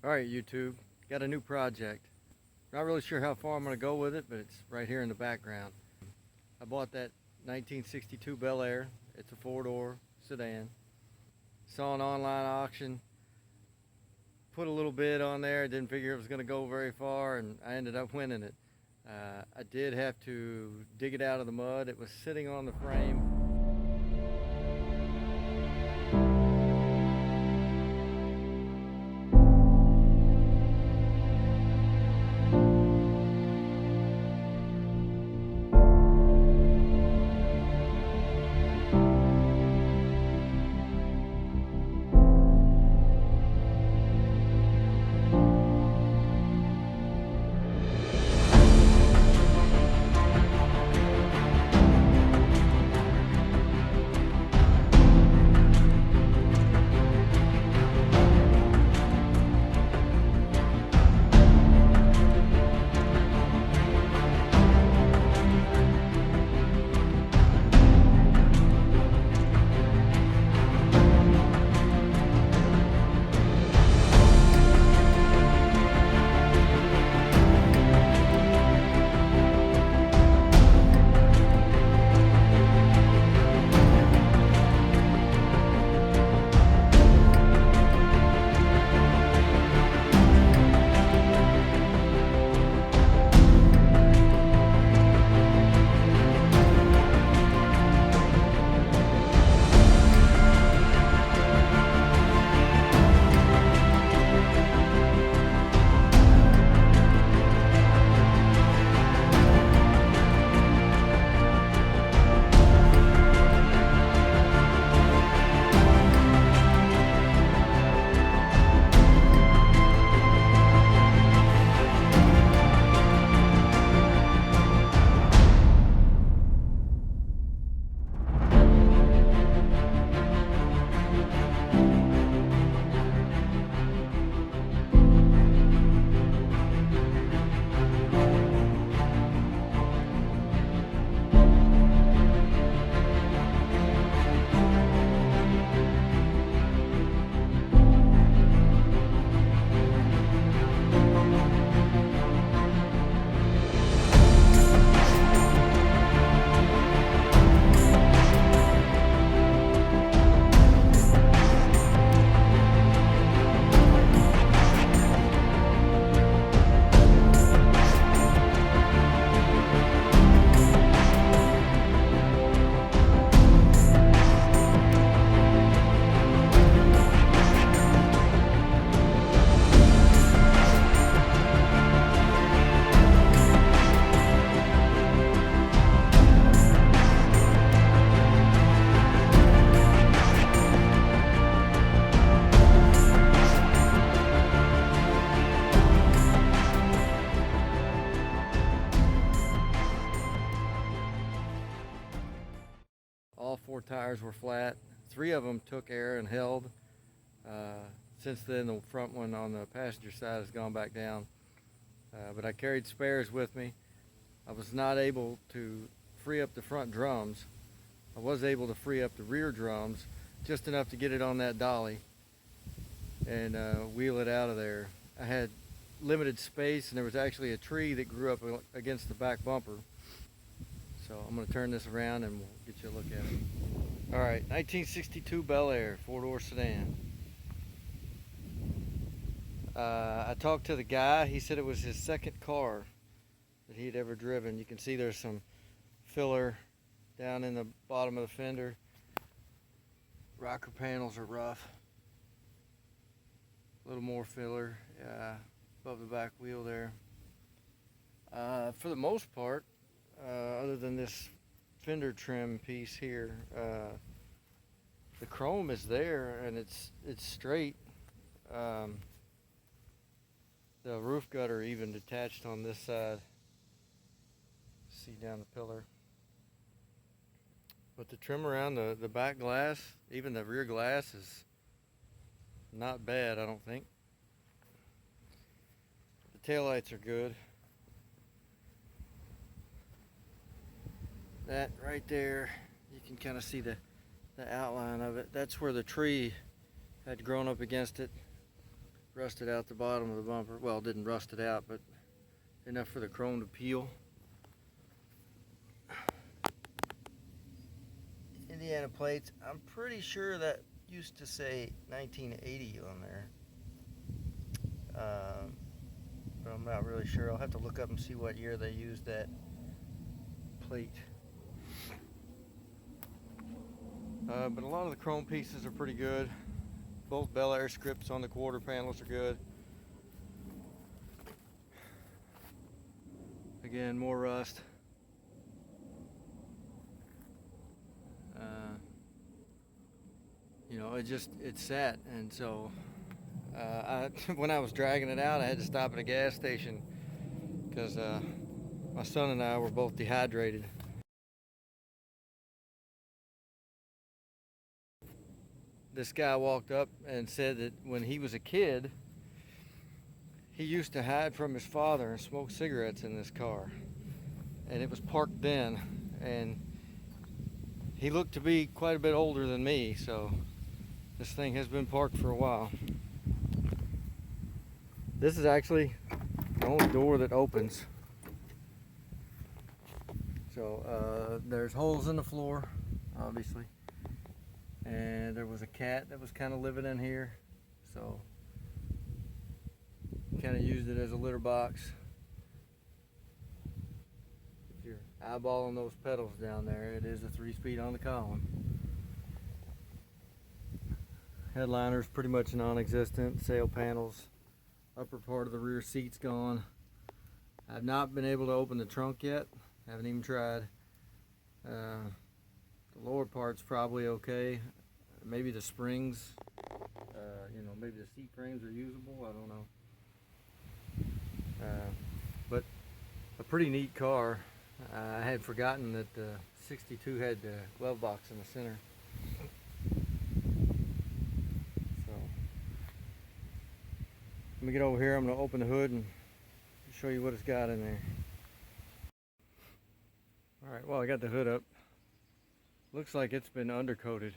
Alright YouTube, got a new project. Not really sure how far I'm going to go with it, but it's right here in the background. I bought that 1962 Bel-Air. It's a 4-door sedan. Saw an online auction, put a little bid on there, didn't figure it was going to go very far, and I ended up winning it. I did have to dig it out of the mud. It was sitting on the frame. All 4 tires were flat. 3 of them took air and held. Since then, the front one on the passenger side has gone back down. But I carried spares with me. I was not able to free up the front drums. I was able to free up the rear drums, just enough to get it on that dolly and wheel it out of there. I had limited space, and there was actually a tree that grew up against the back bumper. So I'm going to turn this around and we'll get you a look at it. Alright, 1962 Bel-Air 4-door sedan. I talked to the guy. He said it was his second car that he'd ever driven. You can see there's some filler down in the bottom of the fender. Rocker panels are rough. A little more filler above the back wheel there. For the most part, other than this fender trim piece here, the chrome is there and it's straight. The roof gutter even detached on this side. See down the pillar. But the trim around the back glass, even the rear glass, is not bad, I don't think. The taillights are good. That right there, you can kind of see the outline of it. That's where the tree had grown up against it. rusted out the bottom of the bumper. Well, it didn't rust it out, but enough for the chrome to peel. Indiana plates. I'm pretty sure that used to say 1980 on there. But I'm not really sure. I'll have to look up and see what year they used that plate. But a lot of the chrome pieces are pretty good. Both Bel-Air scripts on the quarter panels are good. Again, more rust. You know, it sat, and so when I was dragging it out, I had to stop at a gas station because my son and I were both dehydrated. This guy walked up and said that when he was a kid, he used to hide from his father and smoke cigarettes in this car. And it was parked then, and he looked to be quite a bit older than me, so this thing has been parked for a while. This is actually the only door that opens. So there's holes in the floor, obviously. And there was a cat that was kind of living in here, so kind of used it as a litter box. If you're eyeballing those pedals down there, it is a 3-speed on the column. Headliner's pretty much non-existent. Sail panels, upper part of the rear seat's gone. I've not been able to open the trunk yet. Haven't even tried. The lower part's probably okay. Maybe the springs, you know, maybe the seat frames are usable. I don't know. But a pretty neat car. I had forgotten that the 62 had the glove box in the center. So let me get over here. I'm going to open the hood and show you what it's got in there. Alright, well, I got the hood up. Looks like it's been undercoated,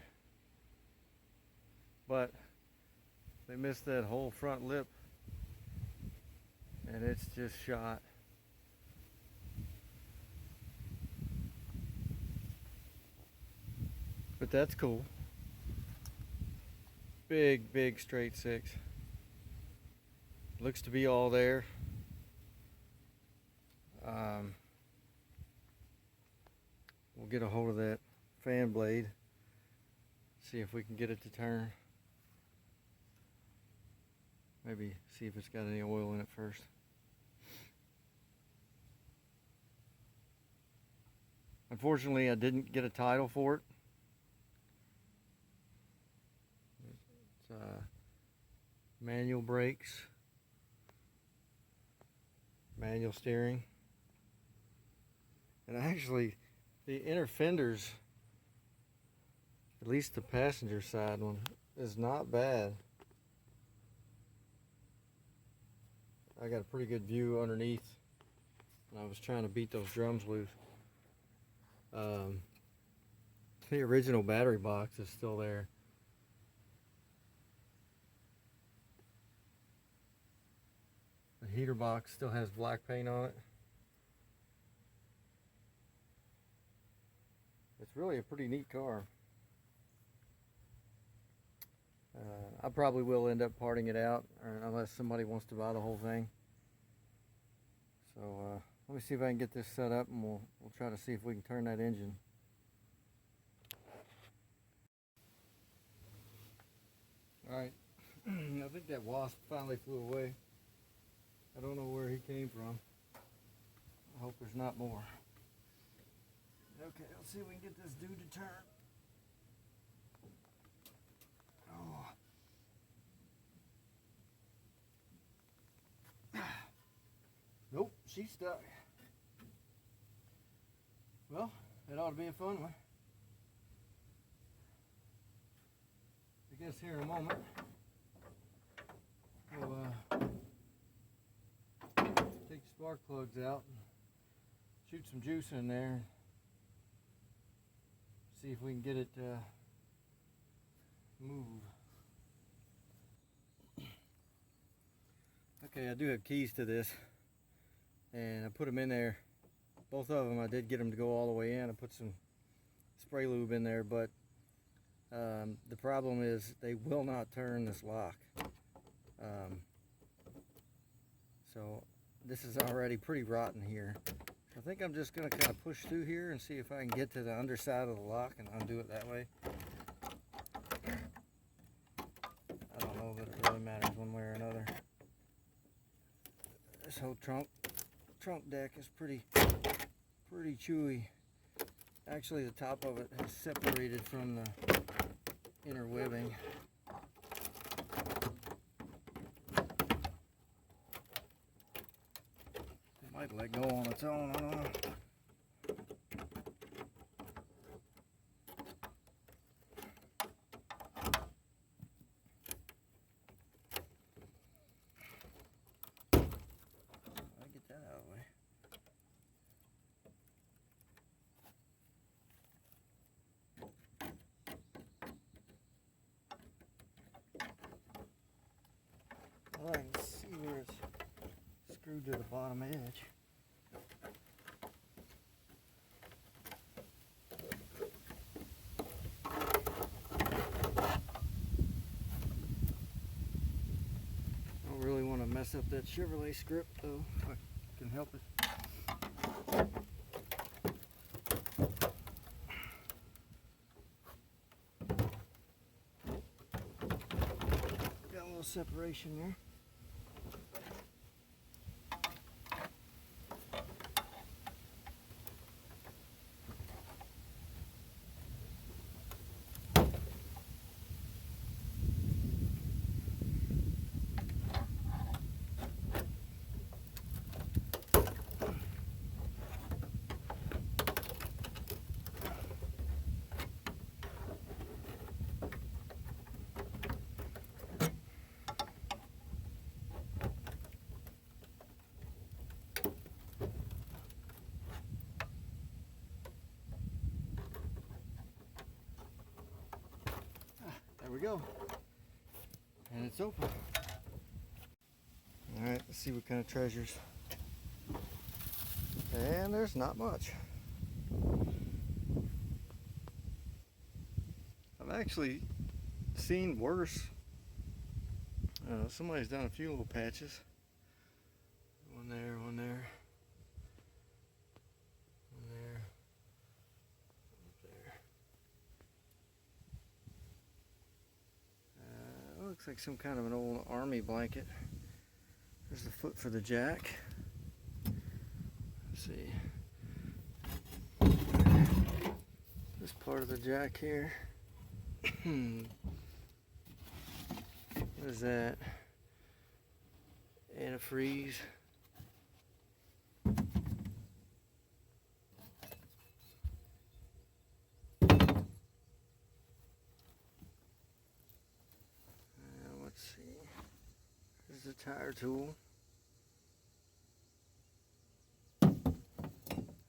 but they missed that whole front lip and it's just shot. But that's cool. Big straight six. Looks to be all there. We'll get a hold of that fan blade, see if we can get it to turn. Maybe see if it's got any oil in it first. Unfortunately, I didn't get a title for it. It's manual brakes, manual steering, and actually the inner fenders, at least the passenger side one, is not bad. I got a pretty good view underneath, and I was trying to beat those drums loose. The original battery box is still there. The heater box still has black paint on it. It's really a pretty neat car. I probably will end up parting it out, unless somebody wants to buy the whole thing. So let me see if I can get this set up, and we'll try to see if we can turn that engine. All right, I think that wasp finally flew away. I don't know where he came from. I hope there's not more. Okay, let's see if we can get this dude to turn. Oh. Nope, she's stuck. Well, that ought to be a fun one. I guess here in a moment we'll take the spark plugs out and shoot some juice in there. See if we can get it move. Okay, I do have keys to this, and I put them in there. Both of them, I did get them to go all the way in. I put some spray lube in there, but the problem is they will not turn this lock. So this is already pretty rotten here. I think I'm just going to kind of push through here and see if I can get to the underside of the lock and undo it that way. I don't know that it really matters one way or another. This whole trunk deck is pretty chewy. Actually, the top of it is separated from the inner webbing. It might let go on its own, I don't know. I'll get that out of the way. Well, I can see where it's screwed to the bottom edge. I don't really want to mess up that Chevrolet script though, if I can help it. Got a little separation there. There we go. And it's open. Alright, let's see what kind of treasures. And there's not much. I've actually seen worse. Somebody's done a few little patches. One there, one there. One there. Up there. Looks like some kind of an old army blanket. There's the foot for the jack. Let's see. This part of the jack here. What is that? Antifreeze. Let's see. Here's the tire tool.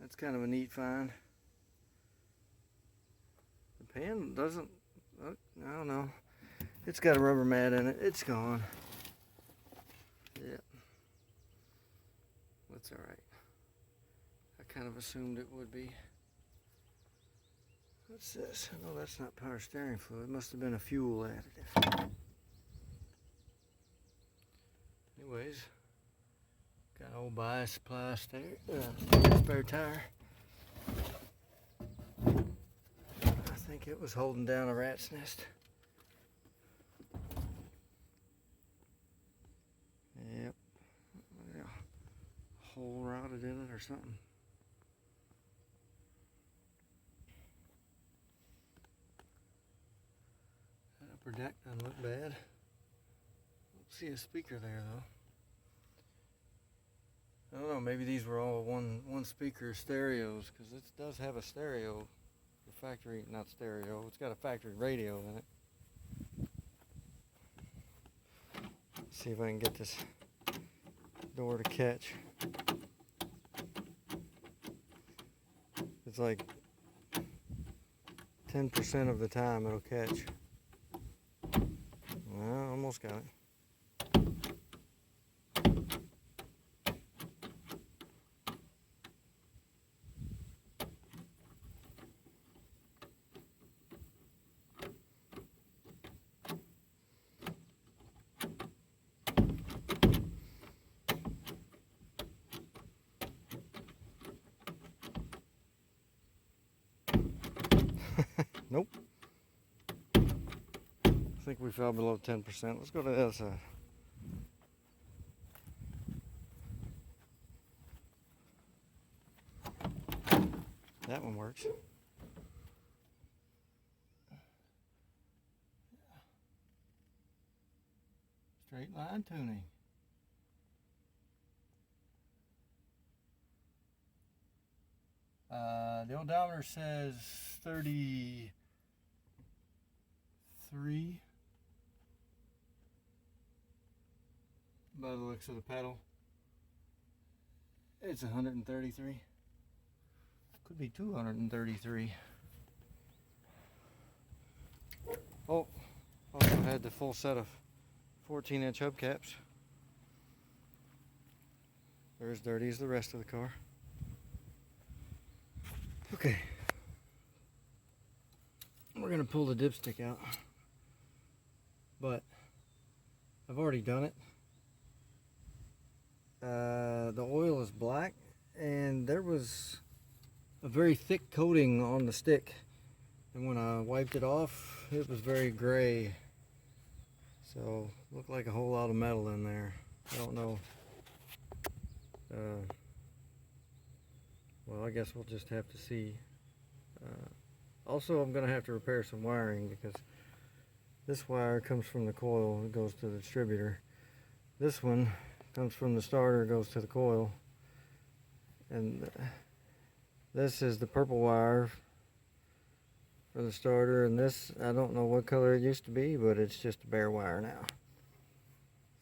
That's kind of a neat find. The pan doesn't, I don't know. It's got a rubber mat in it. It's gone. Yep. That's alright. I kind of assumed it would be. What's this? No, that's not power steering fluid. It must have been a fuel additive. Anyways, got an old bias supply spare tire. I think it was holding down a rat's nest. Yep. Yeah. Hole rotted in it or something. That upper deck doesn't look bad. Don't see a speaker there though. I don't know, maybe these were all one speaker stereos, because it does have a stereo. The factory, not stereo, it's got a factory radio in it. Let's see if I can get this door to catch. It's like 10% of the time it'll catch. Well, almost got it. Nope. I think we fell below 10%. Let's go to the other side. That one works. Straight line tuning. The odometer says 33 by the looks of the pedal. It's 133. Could be 233. Oh, also had the full set of 14-inch hubcaps. They're as dirty as the rest of the car. Okay, we're gonna pull the dipstick out, but I've already done it. The oil is black, and there was a very thick coating on the stick, and when I wiped it off, it was very gray. So looked like a whole lot of metal in there. I don't know. Well, I guess we'll just have to see. Also, I'm going to have to repair some wiring because this wire comes from the coil, it goes to the distributor. This one comes from the starter, goes to the coil. And this is the purple wire for the starter, and this, I don't know what color it used to be, but it's just a bare wire now.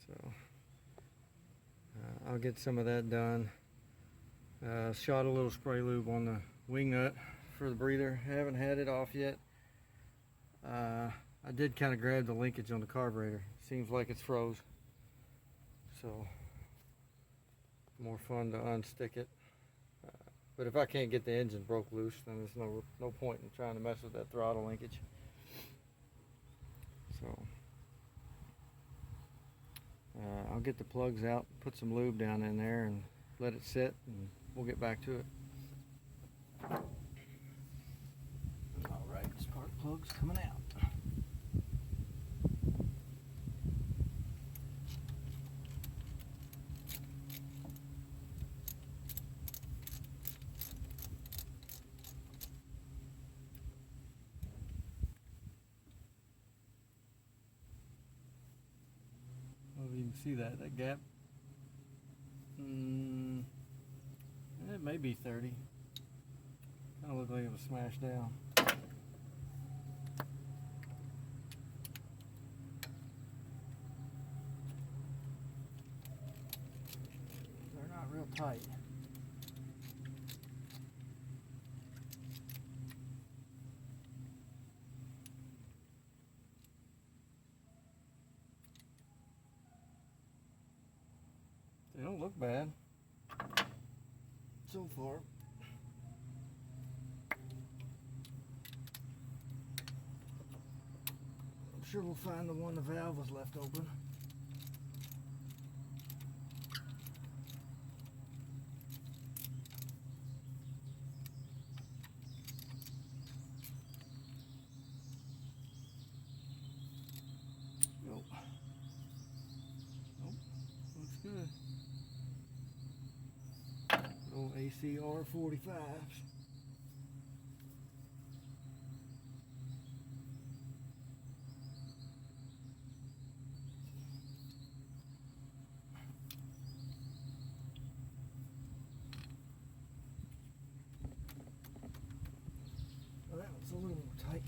So I'll get some of that done. Shot a little spray lube on the wing nut for the breather. I haven't had it off yet. I did kind of grab the linkage on the carburetor. Seems like it's froze. So more fun to unstick it. But if I can't get the engine broke loose, then there's no point in trying to mess with that throttle linkage. So I'll get the plugs out, put some lube down in there, and let it sit, and we'll get back to it. Alright, spark plug's coming out. I don't know if you can see that gap. It may be 30. Kind of looked like it was smashed down. They're not real tight. They don't look bad so far. I'm sure we'll find the one the valve was left open. Nope. Nope. Looks good. Old ACR 45s. Well, that was a little more tight.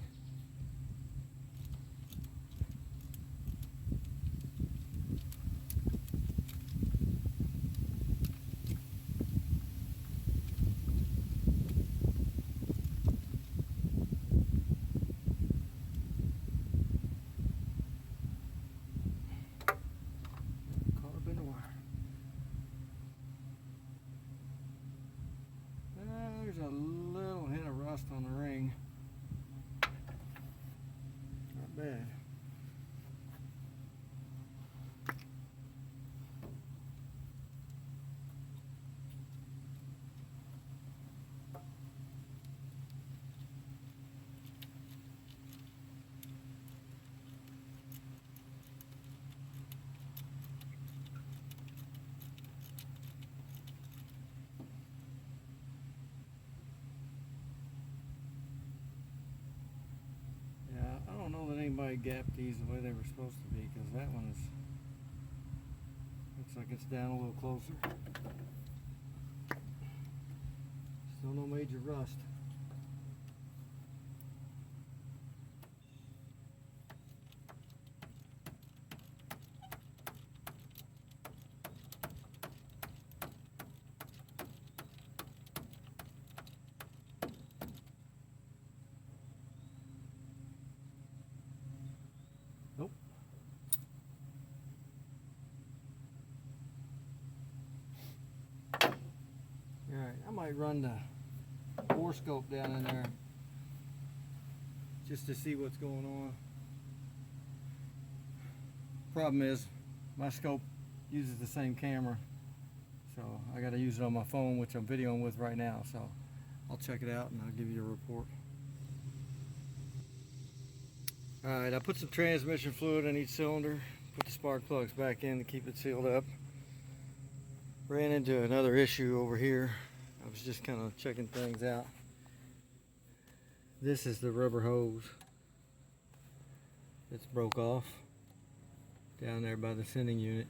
tell that anybody gapped these the way they were supposed to be, because that one is, looks like it's down a little closer. Still no major rust. Nope. Alright, I might run the bore scope down in there just to see what's going on. Problem is, my scope uses the same camera, so I got to use it on my phone, which I'm videoing with right now, so I'll check it out and I'll give you a report. Alright, I put some transmission fluid in each cylinder, put the spark plugs back in to keep it sealed up. Ran into another issue over here. I was just kind of checking things out. This is the rubber hose. It's broke off down there by the sending unit.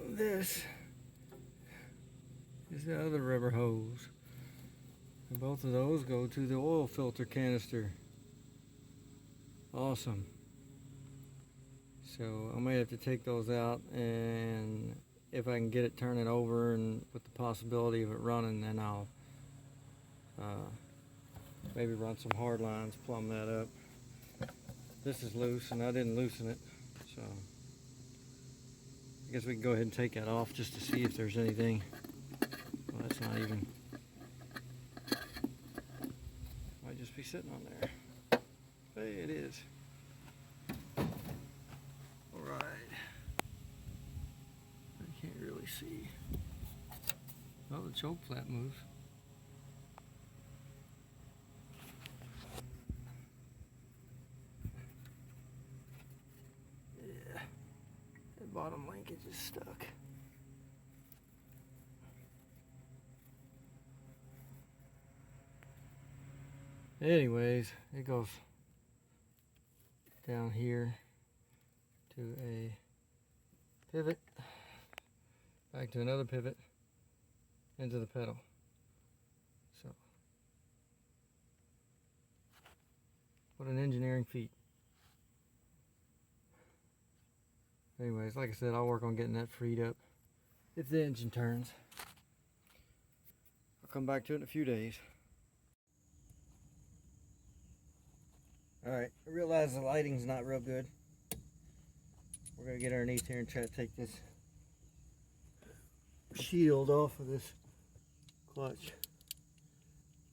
This is the other rubber hose. And both of those go to the oil filter canister. Awesome. So I may have to take those out, and if I can get it turning over and with the possibility of it running, then I'll maybe run some hard lines, plumb that up. This is loose and I didn't loosen it, so I guess we can go ahead and take that off just to see if there's anything. Well, that's not even, might just be sitting on there. Hey, it is. Alright, I can't really see. Oh, the choke flap moves. Yeah, that bottom linkage is stuck. Anyways, it goes down here to a pivot, back to another pivot, into the pedal. So, what an engineering feat. Anyways, like I said, I'll work on getting that freed up if the engine turns. I'll come back to it in a few days. Alright, I realize the lighting's not real good. We're going to get underneath here and try to take this shield off of this clutch.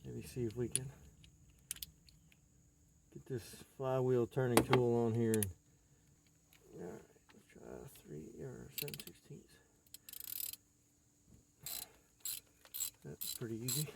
Maybe see if we can get this flywheel turning tool on here. Alright, let's try 3 or 7/16. That's pretty easy.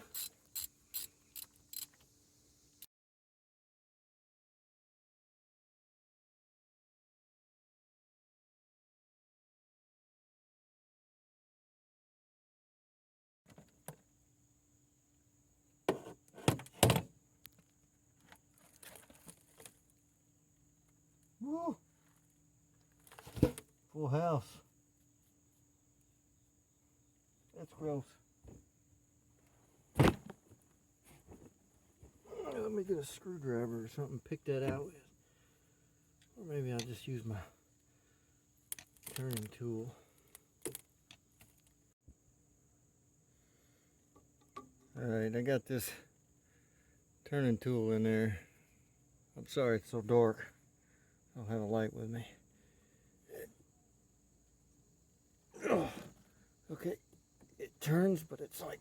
Woo! Full house. That's gross. Let me get a screwdriver or something, pick that out with. Or maybe I'll just use my turning tool. Alright, I got this turning tool in there. I'm sorry it's so dark. I don't have a light with me. Oh, okay, it turns, but it's like,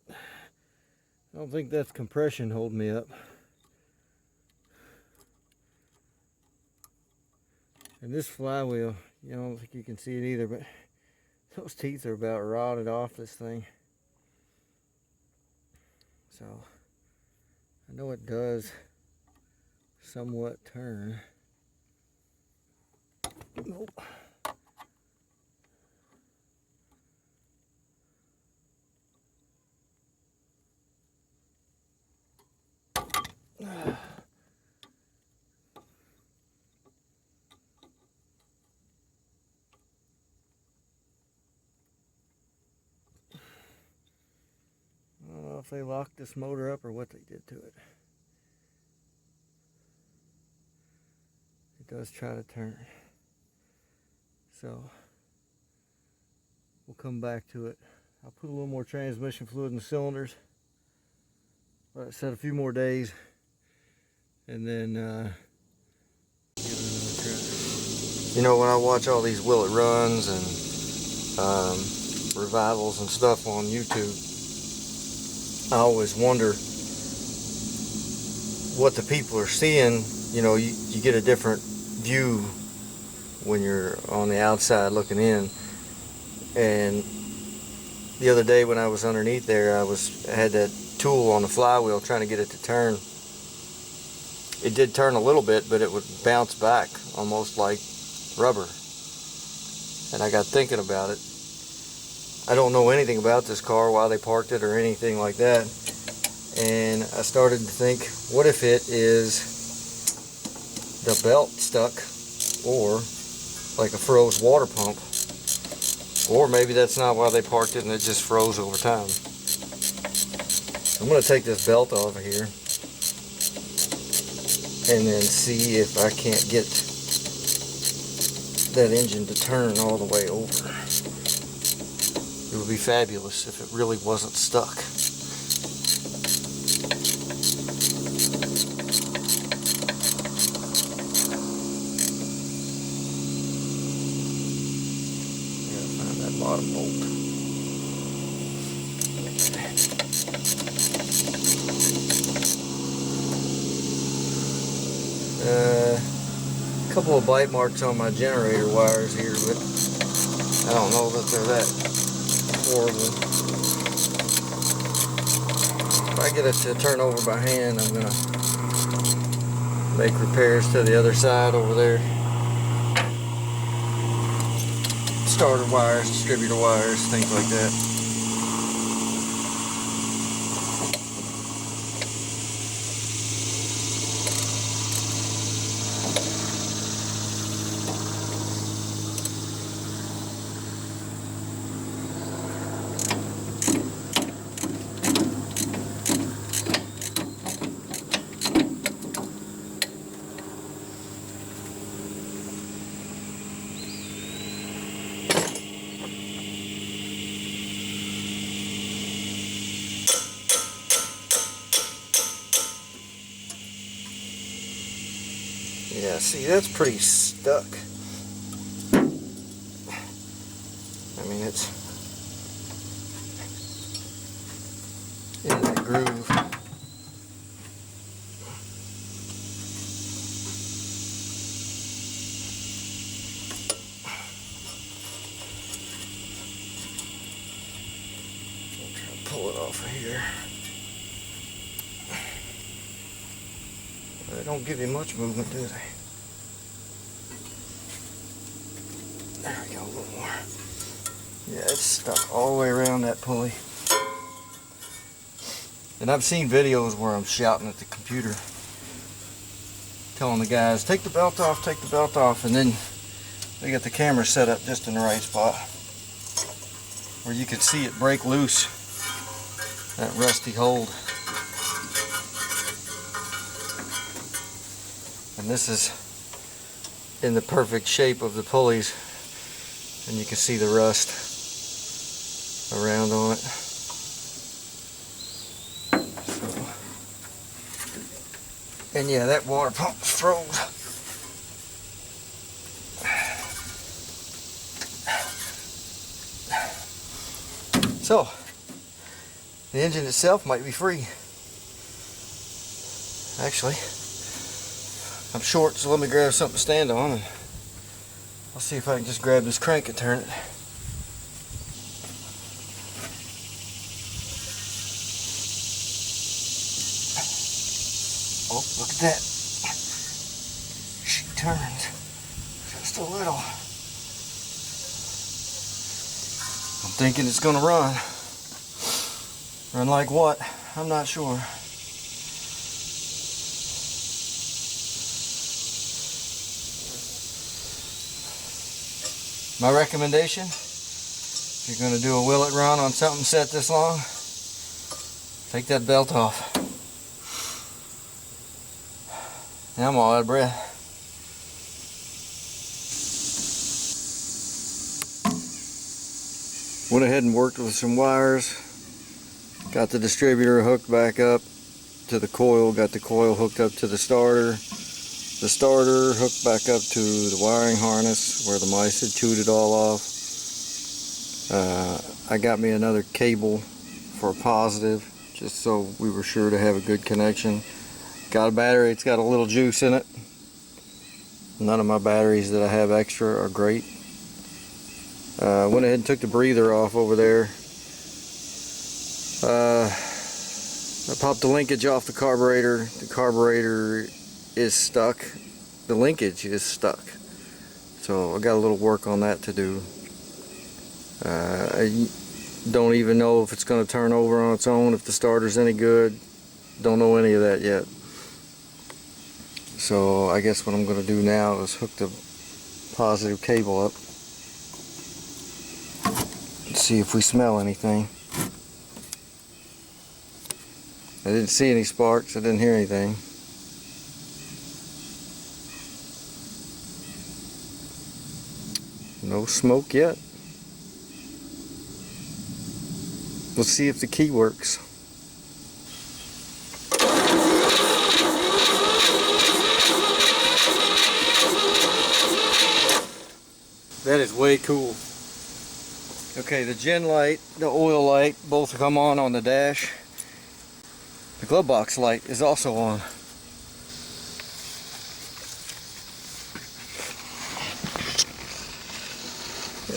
I don't think that's compression holding me up. And this flywheel, I don't think you can see it either, but those teeth are about rotted off this thing. So, I know it does somewhat turn. Nope. if they locked this motor up or what they did to it. It does try to turn. So we'll come back to it. I'll put a little more transmission fluid in the cylinders. Let it set a few more days, and then give it another try. You know, when I watch all these will it runs and revivals and stuff on YouTube, I always wonder what the people are seeing. You know, you get a different view when you're on the outside looking in. And the other day when I was underneath there, I had that tool on the flywheel trying to get it to turn. It did turn a little bit, but it would bounce back almost like rubber. And I got thinking about it. I don't know anything about this car, why they parked it or anything like that. And I started to think, what if it is the belt stuck, or like a froze water pump? Or maybe that's not why they parked it and it just froze over time. I'm going to take this belt off of here and then see if I can't get that engine to turn all the way over. It would be fabulous if it really wasn't stuck. Gotta find that bottom bolt. A couple of bite marks on my generator wires here, but I don't know that they're that horrible. If I get it to turn over by hand, I'm gonna make repairs to the other side over there. Starter wires, distributor wires, things like that. Yeah, see, that's pretty stuck. I mean, it's in that groove. I'll try to pull it off of here. They don't give you much movement, do they? There we go, a little more. Yeah, it's stuck all the way around that pulley. And I've seen videos where I'm shouting at the computer, telling the guys, take the belt off, and then they got the camera set up just in the right spot where you can see it break loose, that rusty hold. And this is in the perfect shape of the pulleys, and you can see the rust around on it. So, and yeah, that water pump froze. So, the engine itself might be free. Actually, I'm short, so let me grab something to stand on, and I'll see if I can just grab this crank and turn it. Oh, look at that. She turns just a little. I'm thinking it's gonna run. Run like what? I'm not sure. My recommendation, if you're going to do a will it run on something set this long, Take that belt off. Now I'm all out of breath. Went ahead and worked with some wires. Got the distributor hooked back up to the coil. Got the coil hooked up to the starter. The starter hooked back up to the wiring harness where the mice had chewed it all off. I got me another cable for a positive, just so we were sure to have a good connection. Got a battery, it's got a little juice in it. None of my batteries that I have extra are great. Went ahead and took the breather off over there. I popped the linkage off the carburetor. The carburetor is stuck. The linkage is stuck. So I got a little work on that to do. I don't even know if it's going to turn over on its own, if the starter's any good. Don't know any of that yet. So I guess what I'm going to do now is hook the positive cable up. See if we smell anything. I didn't see any sparks, I didn't hear anything. No smoke yet. Let's see if the key works. That is way cool. Okay, the gen light, the oil light, both come on the dash. The glove box light is also on.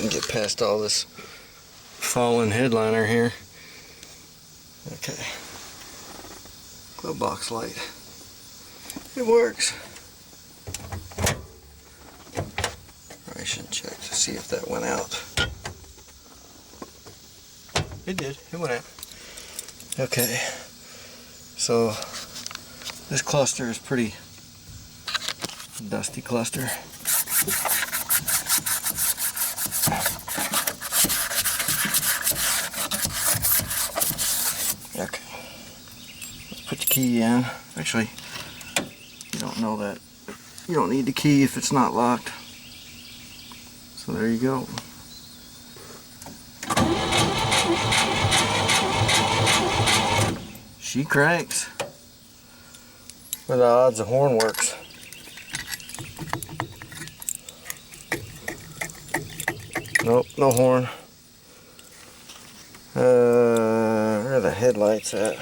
And get past all this fallen headliner here. Okay. Glove box light. It works. I should check to see if that went out. It did. It went out. Okay. So this cluster is pretty dusty cluster. Okay. Let's put the key in. Actually, you don't know that. You don't need the key if it's not locked. So there you go. She cranks. What are the odds the horn works? Nope, no horn. Where are the headlights at?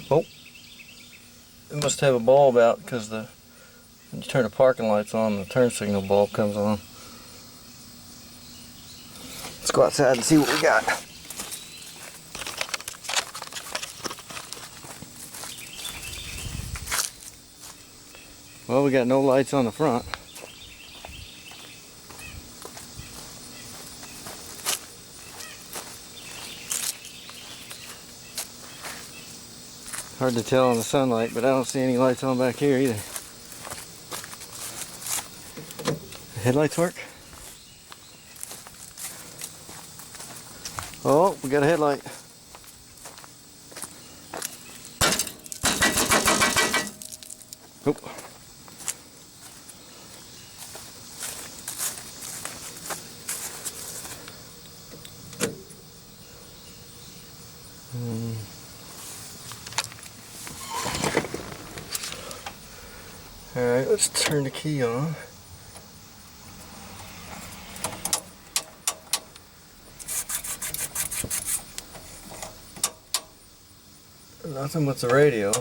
Oh, it must have a bulb out because when you turn the parking lights on, the turn signal bulb comes on. Let's go outside and see what we got. Well, we got no lights on the front. Hard to tell in the sunlight, but I don't see any lights on back here either. The headlights work? Oh, we got a headlight. Oop. Alright, let's turn the key on. Nothing but the radio.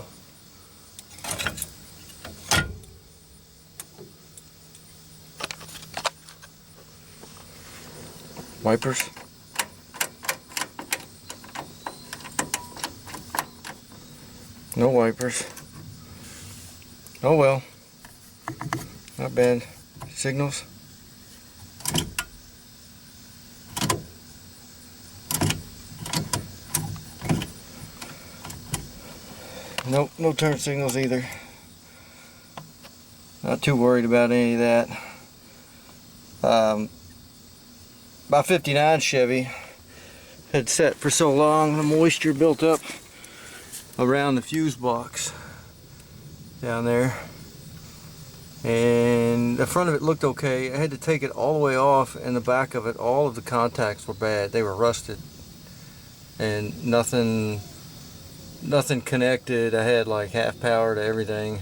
Wipers. No wipers. Oh well. Not bad. Signals. Nope, no turn signals either. Not too worried about any of that. by 59 Chevy. Had sat for so long, the moisture built up around the fuse box down there. And the front of it looked okay. I had to take it all the way off, and the back of it, all of the contacts were bad. They were rusted. And nothing connected. I had like half power to everything.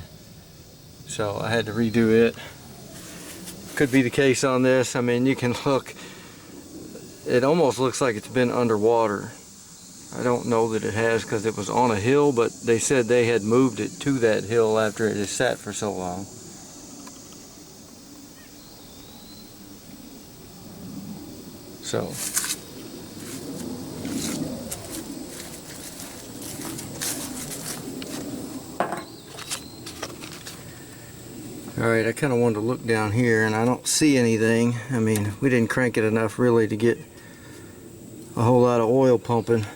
So I had to redo it. Could be the case on this. I mean, you can look, it almost looks like it's been underwater. I don't know that it has because it was on a hill, but they said they had moved it to that hill after it has sat for so long. So alright, I kind of wanted to look down here and I don't see anything. I mean, we didn't crank it enough really to get a whole lot of oil pumping.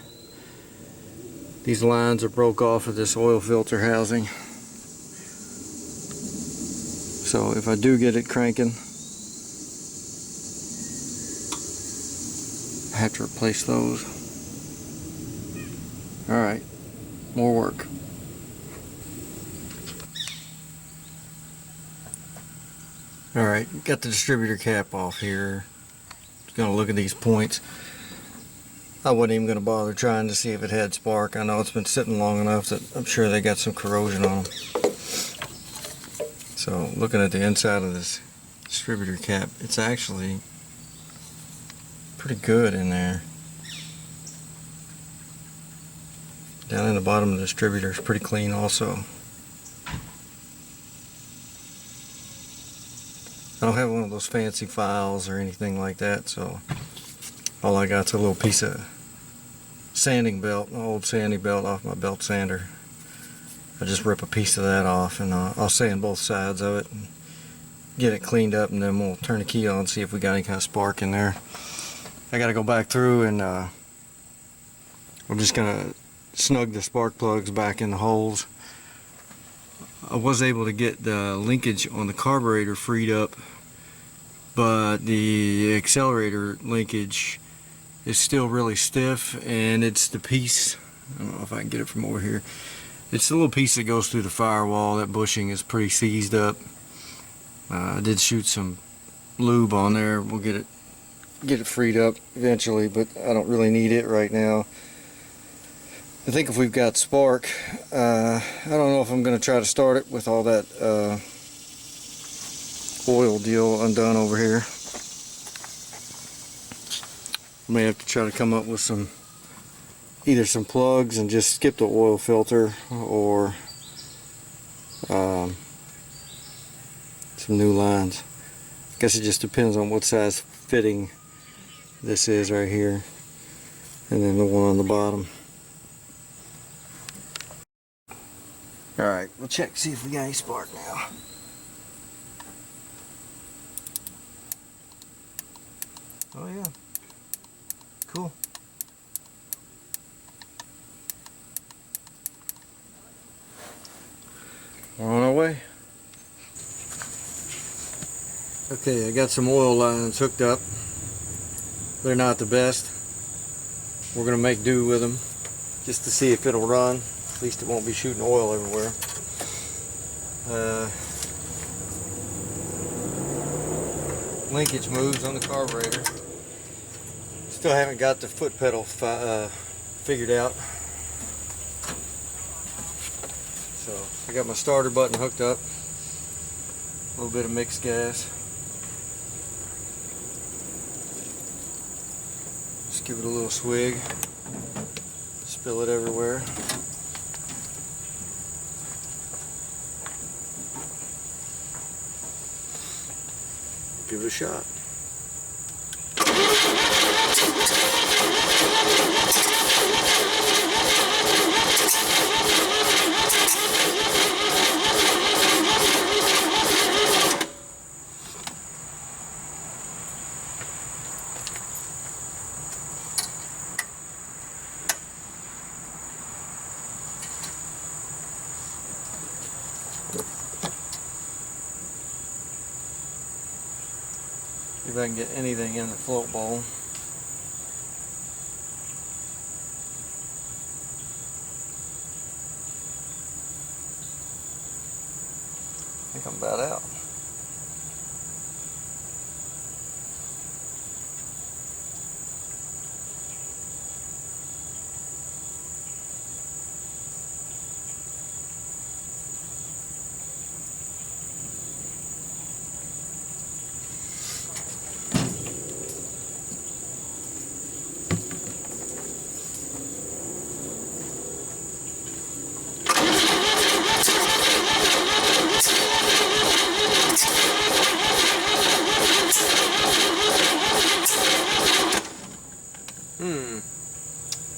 These lines are broke off of this oil filter housing. So if I do get it cranking, I have to replace those. Alright, more work. Alright, got the distributor cap off here. Just gonna look at these points. I wasn't even gonna bother trying to see if it had spark. I know it's been sitting long enough that I'm sure they got some corrosion on them. So looking at the inside of this distributor cap, it's actually pretty good in there. Down in the bottom of the distributor is pretty clean also. I don't have one of those fancy files or anything like that, so all I got's a little piece of sanding belt, an old sanding belt off my belt sander. I just rip a piece of that off and I'll sand both sides of it and get it cleaned up, and then we'll turn the key on and see if we got any kind of spark in there. I gotta go back through and I'm just gonna snug the spark plugs back in the holes. I was able to get the linkage on the carburetor freed up, but the accelerator linkage is still really stiff, and it's the piece, I don't know if I can get it from over here, it's the little piece that goes through the firewall. That bushing is pretty seized up. I did shoot some lube on there. We'll get it freed up eventually, but I don't really need it right now. I think if we've got spark, I don't know if I'm going to try to start it with all that oil deal undone over here. I may have to try to come up with either some plugs and just skip the oil filter, or some new lines. I guess it just depends on what size fitting this is right here, and then the one on the bottom. Alright, we'll check, see if we got any spark now. Oh yeah. Cool. We're on our way. Okay, I got some oil lines hooked up. They're not the best. We're gonna make do with them just to see if it'll run. At least it won't be shooting oil everywhere. Linkage moves on the carburetor. Still haven't got the foot pedal figured out. So I got my starter button hooked up. A little bit of mixed gas. Just give it a little swig. Spill it everywhere. Give it a shot. Give if I can get anything in the float bowl. I think I'm about out.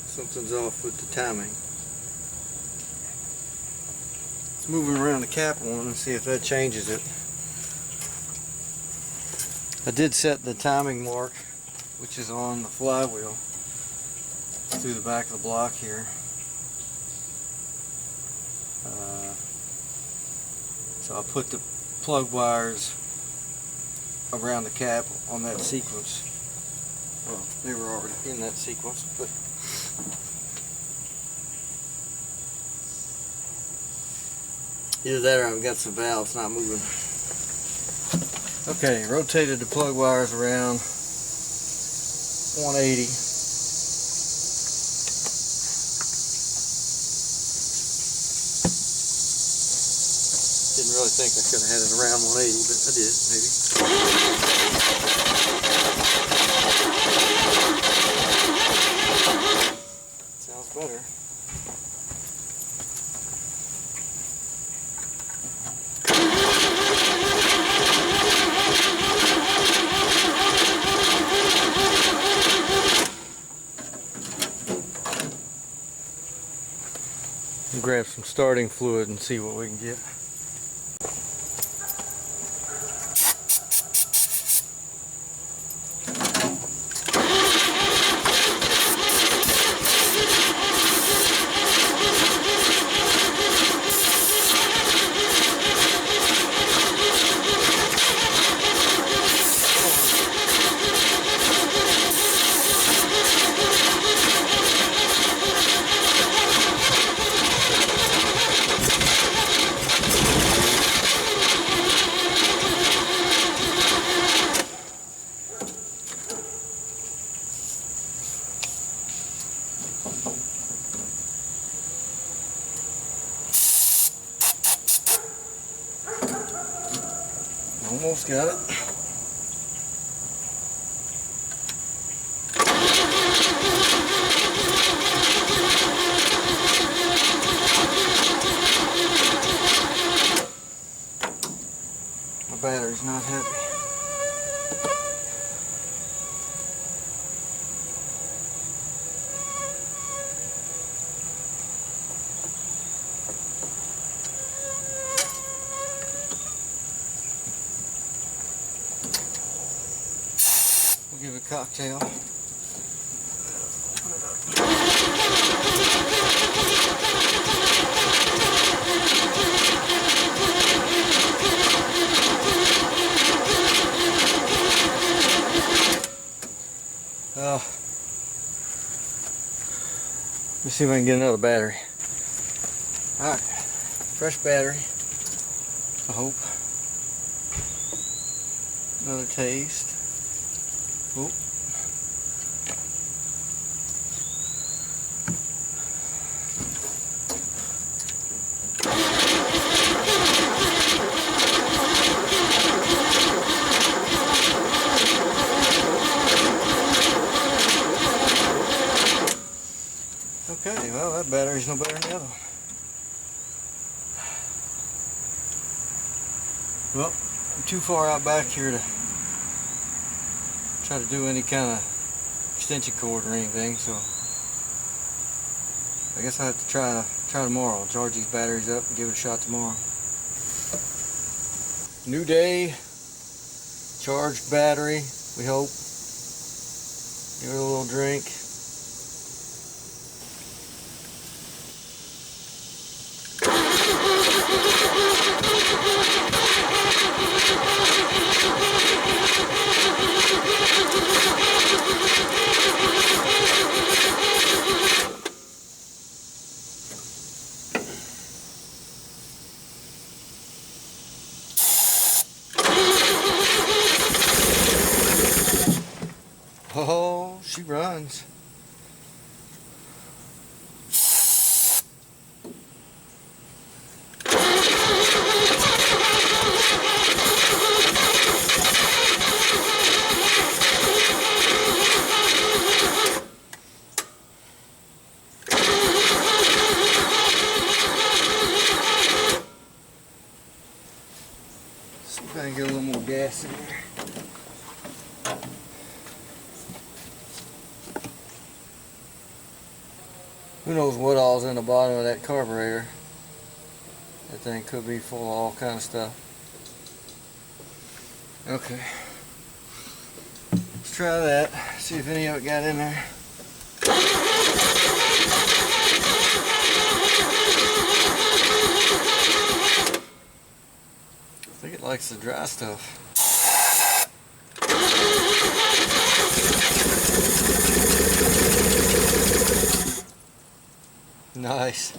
Something's off with the timing. Let's move it around the cap one and see if that changes it. I did set the timing mark, which is on the flywheel, through the back of the block here. So I put the plug wires around the cap on that sequence. Well, they were already in that sequence, but either that or I've got some valves not moving. Okay, rotated the plug wires around 180. Didn't really think I could have had it around 180, but I did, maybe. Sounds better. Grab some starting fluid and see what we can get. Almost got it. My battery's not happy. We'll give it a cocktail. Let me see if I can get another battery. Alright, fresh battery, I hope. Another taste. Oh. Okay, well that battery's no better than the other one. Well, I'm too far out back here to try to do any kind of extension cord or anything, so I guess I have to try tomorrow. I'll charge these batteries up and give it a shot tomorrow. New day, charged battery, we hope. Give it a little drink. she runs. See if I can get a little more gas in there. Who knows what all's in the bottom of that carburetor. That thing could be full of all kind of stuff. Okay. Let's try that. See if any of it got in there. I think it likes the dry stuff. Nice.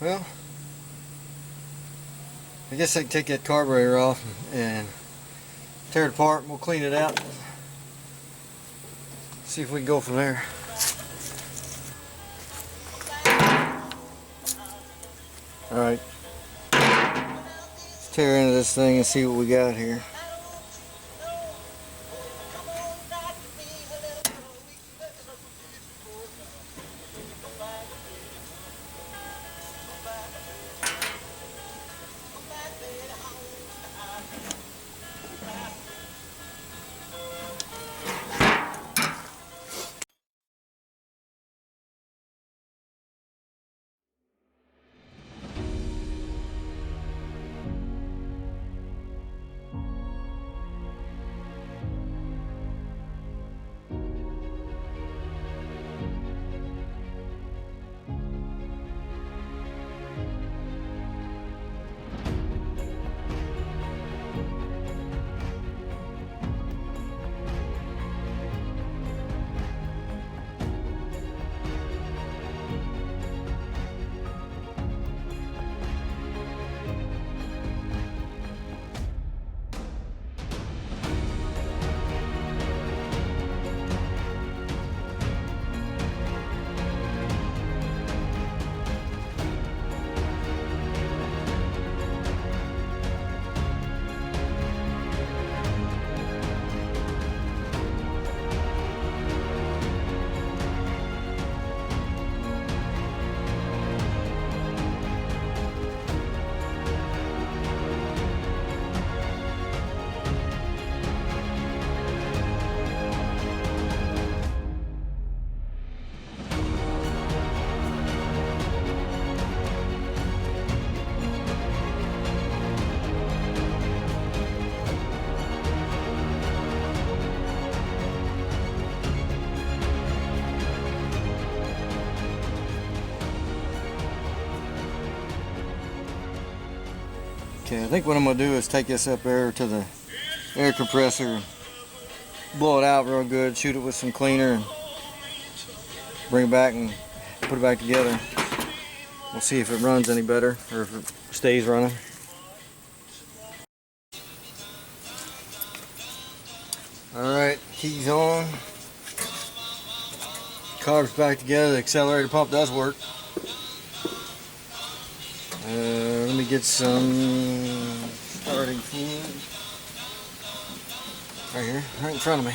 Well, I guess I can take that carburetor off and tear it apart and we'll clean it out. See if we can go from there. Alright. Let's tear into this thing and see what we got here. Okay, I think what I'm going to do is take this up there to the air compressor and blow it out real good, shoot it with some cleaner, and bring it back and put it back together. We'll see if it runs any better or if it stays running. Alright, keys on. Carb's back together, the accelerator pump does work. Let me get some starting fluid. Right here, right in front of me.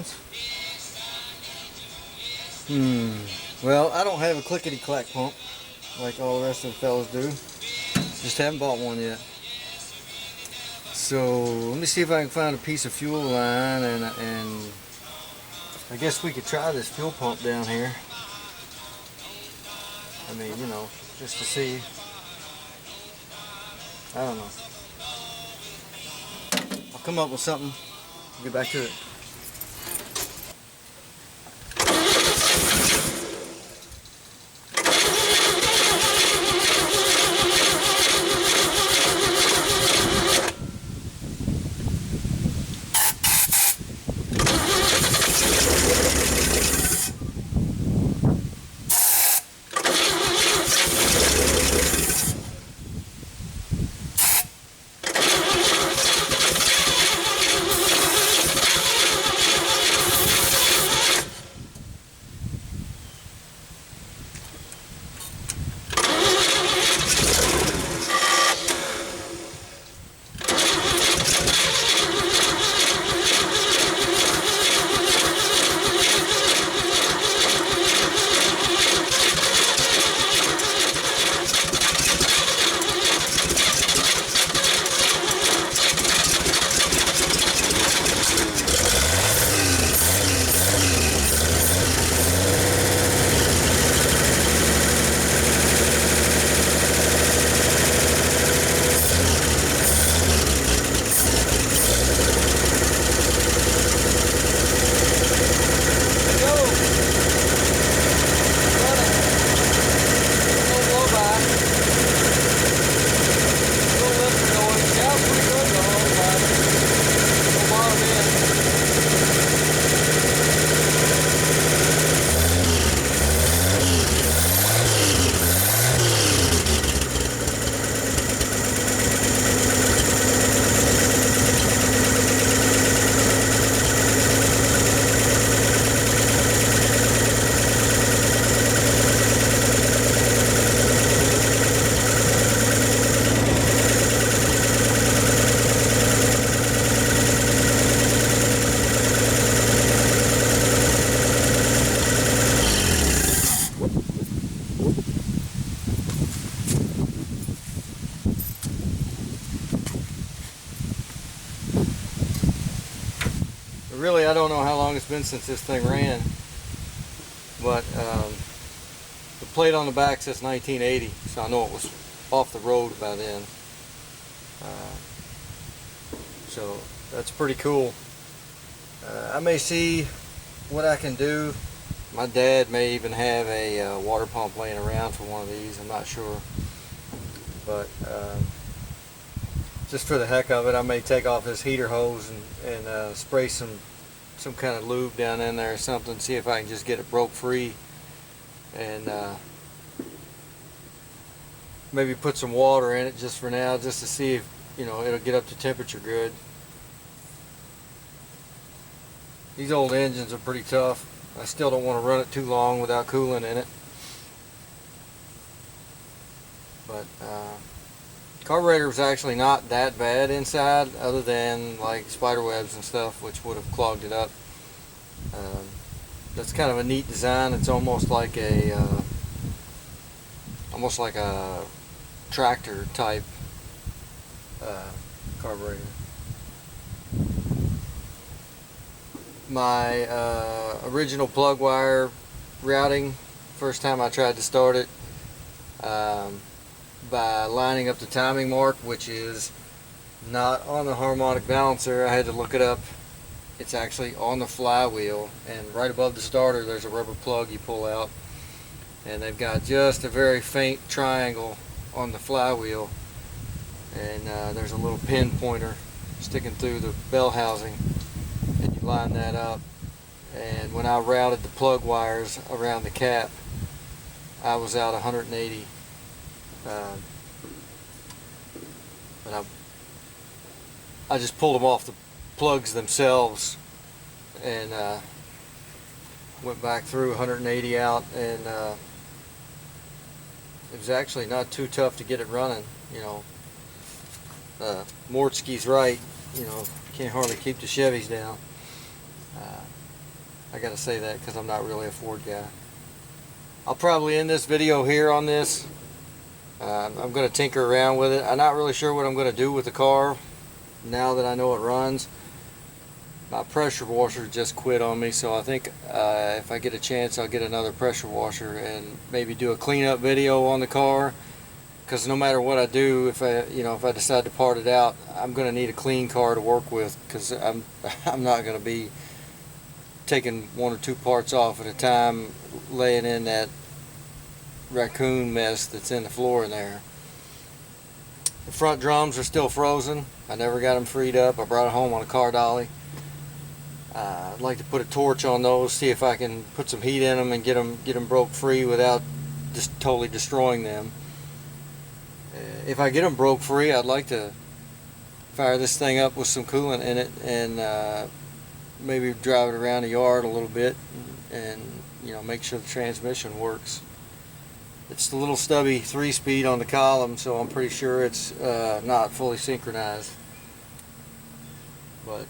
ones? Well, I don't have a clickety-clack pump like all the rest of the fellas do. Just haven't bought one yet. So let me see if I can find a piece of fuel line, and I guess we could try this fuel pump down here. I mean, you know, just to see. I don't know. I'll come up with something. I'll get back to it. Really, I don't know how long it's been since this thing ran, but the plate on the back says 1980, so I know it was off the road by then. So that's pretty cool. I may see what I can do. My dad may even have a water pump laying around for one of these, I'm not sure. But just for the heck of it, I may take off this heater hose and spray some kind of lube down in there or something, see if I can just get it broke free, and maybe put some water in it just for now, just to see if, you know, it'll get up to temperature good. These old engines are pretty tough. I still don't want to run it too long without coolant in it. But carburetor was actually not that bad inside, other than like spider webs and stuff, which would have clogged it up. That's kind of a neat design. It's almost like a tractor type carburetor. My original plug wire routing, first time I tried to start it, by lining up the timing mark, which is not on the harmonic balancer. I had to look it up. It's actually on the flywheel, and right above the starter there's a rubber plug you pull out, and they've got just a very faint triangle on the flywheel, and there's a little pin pointer sticking through the bell housing, and you line that up. And when I routed the plug wires around the cap, I was out 180. But I just pulled them off the plugs themselves, and went back through 180 out, and it was actually not too tough to get it running. You know, Mortsky's right, you know, can't hardly keep the Chevys down. I gotta say that because I'm not really a Ford guy. I'll probably end this video here on this. I'm going to tinker around with it. I'm not really sure what I'm going to do with the car now that I know it runs. My pressure washer just quit on me, so I think if I get a chance I'll get another pressure washer and maybe do a cleanup video on the car, because no matter what I do, if I decide to part it out, I'm going to need a clean car to work with, because I'm not going to be taking one or two parts off at a time, laying in that raccoon mess that's in the floor in there. The front drums are still frozen. I never got them freed up. I brought it home on a car dolly. I'd like to put a torch on those, see if I can put some heat in them and get them broke free without just totally destroying them. If I get them broke free, I'd like to fire this thing up with some coolant in it and maybe drive it around the yard a little bit and make sure the transmission works. It's the little stubby 3-speed on the column, so I'm pretty sure it's not fully synchronized. But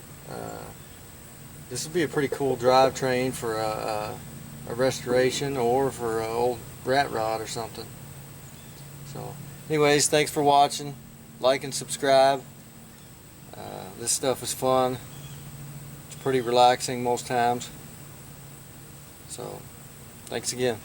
this would be a pretty cool drivetrain for a restoration or for an old rat rod or something. So anyways, thanks for watching. Like and subscribe. This stuff is fun. Pretty relaxing most times. So thanks again.